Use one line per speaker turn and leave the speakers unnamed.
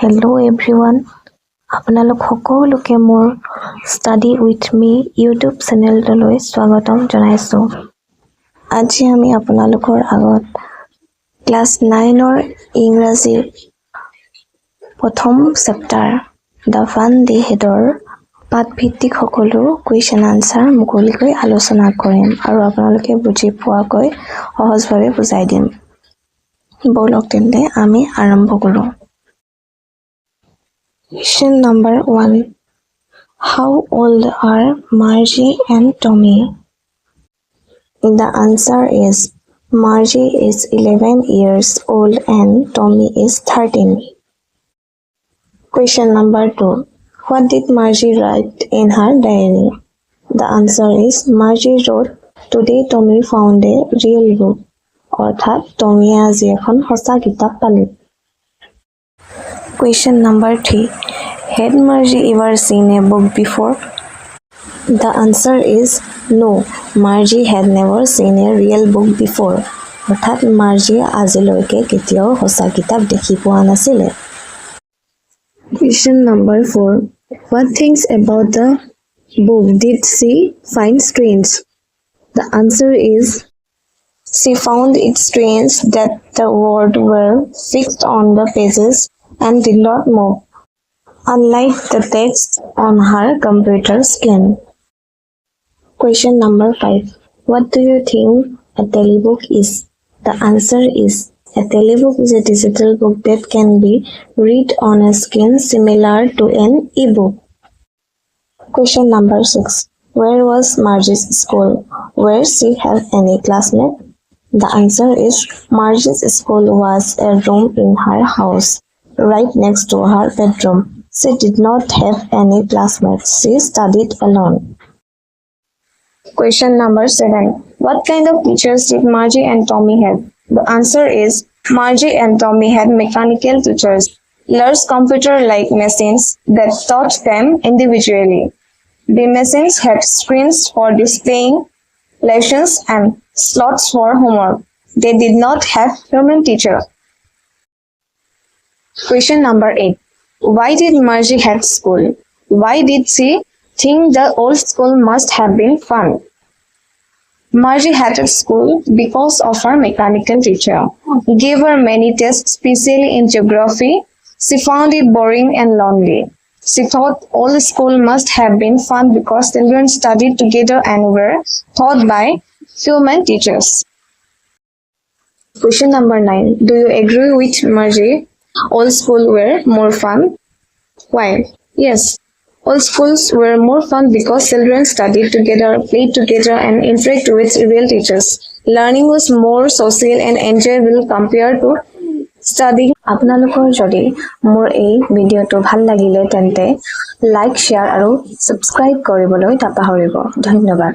Hello everyone. আপোনালোক সকলোকে মোৰ ষ্টাডি উইথ মি ইউটিউব চেনেললৈ স্বাগতম জনাইছো। আজি আমি আপোনালোকৰ আগত ক্লাছ 9 ৰ ইংৰাজী প্ৰথম চেপ্টাৰ দা ফান ডে হেডৰ পাঠভিত্তিক সকলো কুৱেশ্যন আনসাৰ মুকলিকৈ আলোচনা কৰিম আৰু আপোনালোকে বুজি পোৱাকৈ সহজভাৱে বুজাই দিম। বলক তেন্তে আমি আৰম্ভ কৰোঁ। Question number 1. How old are Margie and Tommy? The answer is Margie is 11 years old and Tommy is 13. Question number 2. What did Margie write in her diary? The answer is Margie wrote, "Today Tommy found a real book." অৰ্থাৎ টমি আজি এখন সঁচা কিতাপ পালে। Question number 3. Had Margie ever seen a book before? The answer is no. Margie had never seen a real book before. অৰ্থাৎ মাৰ্জিয়ে আজিলৈকে কেতিয়াও সঁচা কিতাপ দেখি পোৱা নাছিলে। Question number 4. What things about the book did she find strange? The answer is she found it strange that the words were fixed on the pages and did not move, unlike the text on her computer screen. Question number 5. What do you think a telebook is? The answer is a telebook is a digital book that can be read on a screen similar to an e-book. Question number 6. Where was Margie's school? Where she have any classmate? The answer is Margie's school was a room in her house, right next to her bedroom. She did not have any classmates. She studied alone. Question number 7. What kind of teachers did Margie and Tommy have? The answer is Margie and Tommy had mechanical teachers, large computer-like machines that taught them individually. The machines had screens for displaying lessons and slots for homework. They did not have human teacher. Question number 8. Why did Margie have school? Why did she think the old school must have been fun? Margie hated school because of her mechanical teacher. He gave her many tests, especially in geography. She found it boring and lonely. She thought all school must have been fun because children studied together and were taught by human teachers. Question number 9. Do you agree with Margie? All schools were more fun? Why? Yes. All schools were more fun because children studied together, played together, and interacted with real teachers. Learning was more social and enjoyable compared to studying. আপোনালোকৰ যদি মোৰ এই ভিডিঅ'টো ভাল লাগিলে তেন্তে like, share আৰু subscribe কৰিবলৈ নাপাহৰিব। ধন্যবাদ।